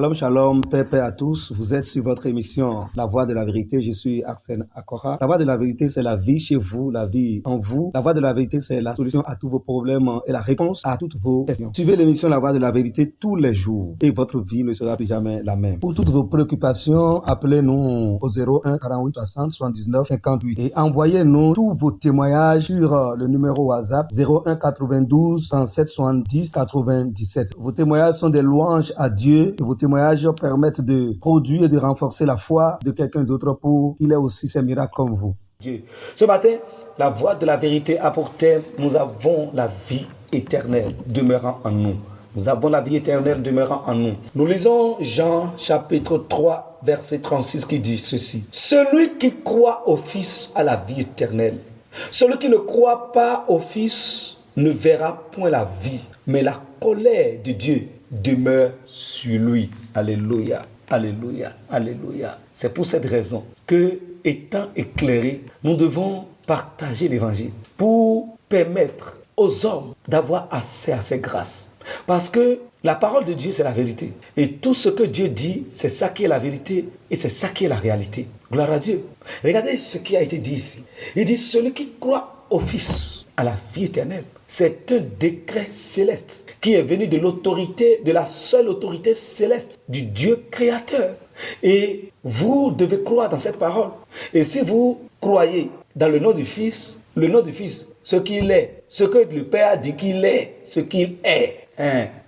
Shalom, shalom, paix, paix à tous. Vous êtes sur votre émission La Voix de la Vérité. Je suis Arsène Akora. La Voix de la Vérité, c'est la vie chez vous, la vie en vous. La Voix de la Vérité, c'est la solution à tous vos problèmes et la réponse à toutes vos questions. Suivez l'émission La Voix de la Vérité tous les jours et votre vie ne sera plus jamais la même. Pour toutes vos préoccupations, appelez-nous au 01 48 60 79 58 et envoyez-nous tous vos témoignages sur le numéro WhatsApp 01 92 37 70 97. Vos témoignages sont des louanges à Dieu et vos témoignages permettent de produire et de renforcer la foi de quelqu'un d'autre pour qu'il ait aussi ses miracles comme vous. Dieu. Ce matin, la voix de la vérité a pour thème « Nous avons la vie éternelle demeurant en nous ». Nous avons la vie éternelle demeurant en nous. Nous lisons Jean chapitre 3, verset 36 qui dit ceci. « Celui qui croit au Fils a la vie éternelle. Celui qui ne croit pas au Fils ne verra point la vie, mais la colère de Dieu demeure sur lui. » Alléluia, alléluia, alléluia. C'est pour cette raison que, étant éclairés, nous devons partager l'évangile pour permettre aux hommes d'avoir accès à ces grâces. Parce que la parole de Dieu, c'est la vérité. Et tout ce que Dieu dit, c'est ça qui est la vérité et c'est ça qui est la réalité. Gloire à Dieu. Regardez ce qui a été dit ici. Il dit, celui qui croit au Fils a la vie éternelle. C'est un décret céleste qui est venu de l'autorité, de la seule autorité céleste du Dieu créateur. Et vous devez croire dans cette parole. Et si vous croyez dans le nom du Fils, ce qu'il est, ce que le Père a dit qu'il est, ce qu'il est,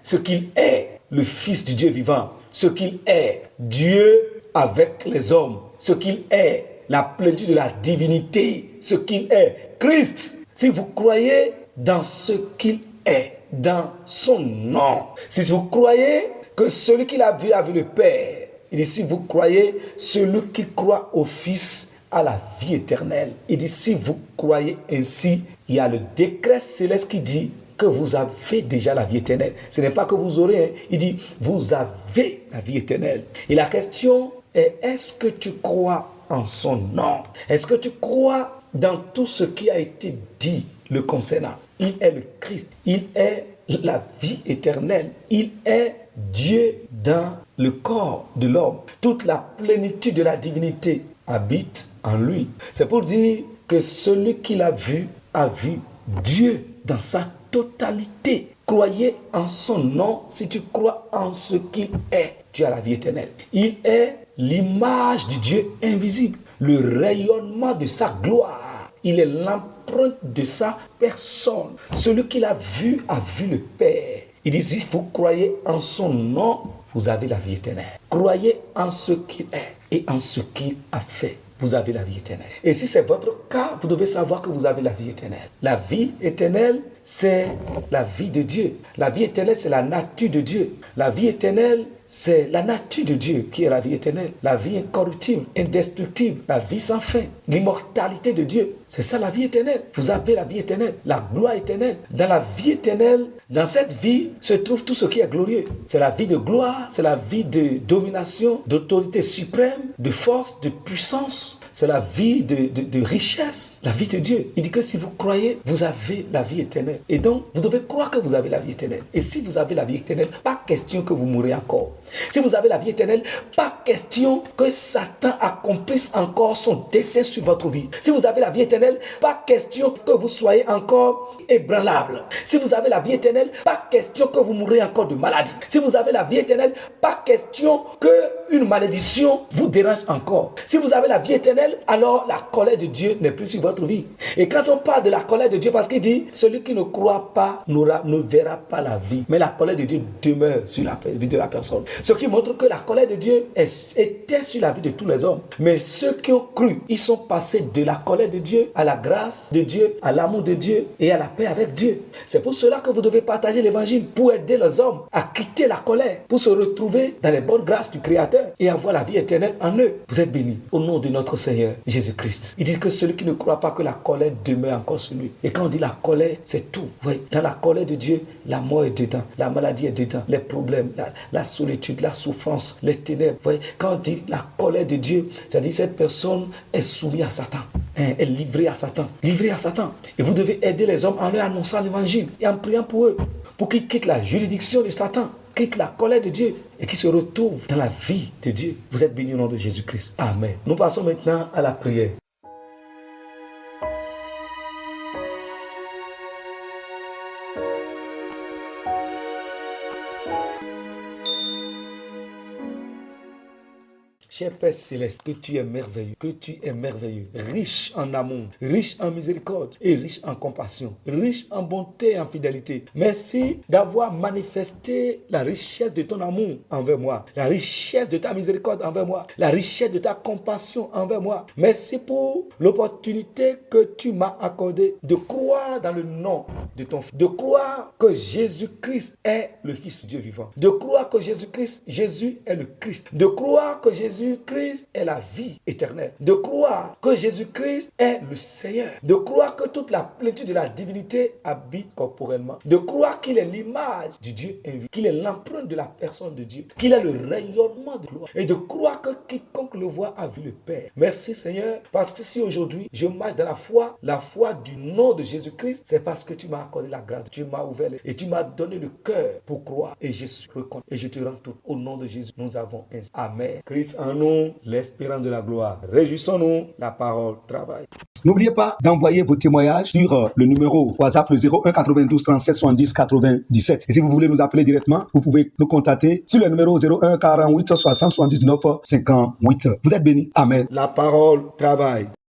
ce qu'il est, le Fils du Dieu vivant, ce qu'il est, Dieu avec les hommes, ce qu'il est, la plénitude de la divinité, ce qu'il est, Christ. Si vous croyez dans ce qu'il est, dans son nom, si vous croyez que celui qui l'a vu le Père, il dit si vous croyez, celui qui croit au Fils a la vie éternelle. Il dit si vous croyez ainsi, il y a le décret céleste qui dit que vous avez déjà la vie éternelle. Ce n'est pas que vous aurez, il dit vous avez la vie éternelle. Et la question est, est-ce que tu crois en son nom? Est-ce que tu crois dans tout ce qui a été dit le concernant? Il est le Christ, il est la vie éternelle, il est Dieu dans le corps de l'homme. Toute la plénitude de la divinité habite en lui. C'est pour dire que celui qui l'a vu a vu Dieu dans sa totalité. Croyez en son nom. Si tu crois en ce qu'il est, tu as la vie éternelle. Il est l'image du Dieu invisible, le rayonnement de sa gloire. Il est l'empreinte de sa personne. Celui qui l'a vu a vu le Père. Il dit, si vous croyez en son nom, vous avez la vie éternelle. Croyez en ce qu'il est et en ce qu'il a fait. Vous avez la vie éternelle. Et si c'est votre cas, vous devez savoir que vous avez la vie éternelle. La vie éternelle, c'est la vie de Dieu. La vie éternelle, c'est la nature de Dieu. La vie éternelle, c'est la nature de Dieu qui est la vie éternelle. La vie incorruptible, indestructible, la vie sans fin, l'immortalité de Dieu. C'est ça la vie éternelle. Vous avez la vie éternelle, la gloire éternelle. Dans la vie éternelle, dans cette vie se trouve tout ce qui est glorieux. C'est la vie de gloire, c'est la vie de domination, d'autorité suprême, de force, de puissance. C'est la vie de richesse, la vie de Dieu. Il dit que si vous croyez, vous avez la vie éternelle. Et donc, vous devez croire que vous avez la vie éternelle. Et si vous avez la vie éternelle, pas question que vous mourrez encore. Si vous avez la vie éternelle, pas question que Satan accomplisse encore son dessein sur votre vie. Si vous avez la vie éternelle, pas question que vous soyez encore ébranlable. Si vous avez la vie éternelle, pas question que vous mourrez encore de maladie. Si vous avez la vie éternelle, pas question qu'une malédiction vous dérange encore. Si vous avez la vie éternelle, alors la colère de Dieu n'est plus sur votre vie. Et quand on parle de la colère de Dieu, parce qu'il dit, celui qui ne croit pas ne verra pas la vie. Mais la colère de Dieu demeure sur la vie de la personne. Ce qui montre que la colère de Dieu était sur la vie de tous les hommes. Mais ceux qui ont cru, ils sont passés de la colère de Dieu à la grâce de Dieu, à l'amour de Dieu et à la paix avec Dieu. C'est pour cela que vous devez partager l'évangile, pour aider les hommes à quitter la colère, pour se retrouver dans les bonnes grâces du Créateur et avoir la vie éternelle en eux. Vous êtes bénis au nom de notre Seigneur Jésus-Christ. Il dit que celui qui ne croit pas que la colère demeure encore sur lui. Et quand on dit la colère, c'est tout. Vous voyez, dans la colère de Dieu, la mort est dedans, la maladie est dedans, les problèmes, la solitude, la souffrance, les ténèbres. Vous voyez, quand on dit la colère de Dieu, c'est-à-dire cette personne est soumise à Satan. Est livrée à Satan. Livrée à Satan. Et vous devez aider les hommes en leur annonçant l'évangile et en priant pour eux, pour qu'ils quittent la juridiction de Satan. quitte la colère de Dieu et qui se retrouve dans la vie de Dieu. Vous êtes bénis au nom de Jésus-Christ. Amen. Nous passons maintenant à la prière. Cher Père Céleste, que tu es merveilleux, riche en amour, riche en miséricorde et riche en compassion, riche en bonté et en fidélité. Merci d'avoir manifesté la richesse de ton amour envers moi, la richesse de ta miséricorde envers moi, la richesse de ta compassion envers moi. Merci pour l'opportunité que tu m'as accordée de croire dans le nom de ton Fils, de croire que Jésus-Christ est le Fils de Dieu vivant, de croire que Jésus est le Christ, de croire que Jésus-Christ est la vie éternelle, de croire que Jésus-Christ est le Seigneur, de croire que toute la plénitude de la divinité habite corporellement, de croire qu'il est l'image du Dieu invisible, qu'il est l'empreinte de la personne de Dieu, qu'il est le rayonnement de gloire, et de croire que quiconque le voit a vu le Père. Merci Seigneur, parce que si aujourd'hui je marche dans la foi du nom de Jésus-Christ, c'est parce que tu m'as accordé la grâce, tu m'as ouvert et tu m'as donné le cœur pour croire, et je suis reconnaissant et je te rends tout. Au nom de Jésus, nous avons ainsi. Amen. Christ en nous, l'espérance de la gloire. Réjouissons-nous, la parole travaille. N'oubliez pas d'envoyer vos témoignages sur le numéro WhatsApp le 01 92 37 70 97. Et si vous voulez nous appeler directement, vous pouvez nous contacter sur le numéro 01 48 60 79 58. Vous êtes bénis. Amen. La parole travaille.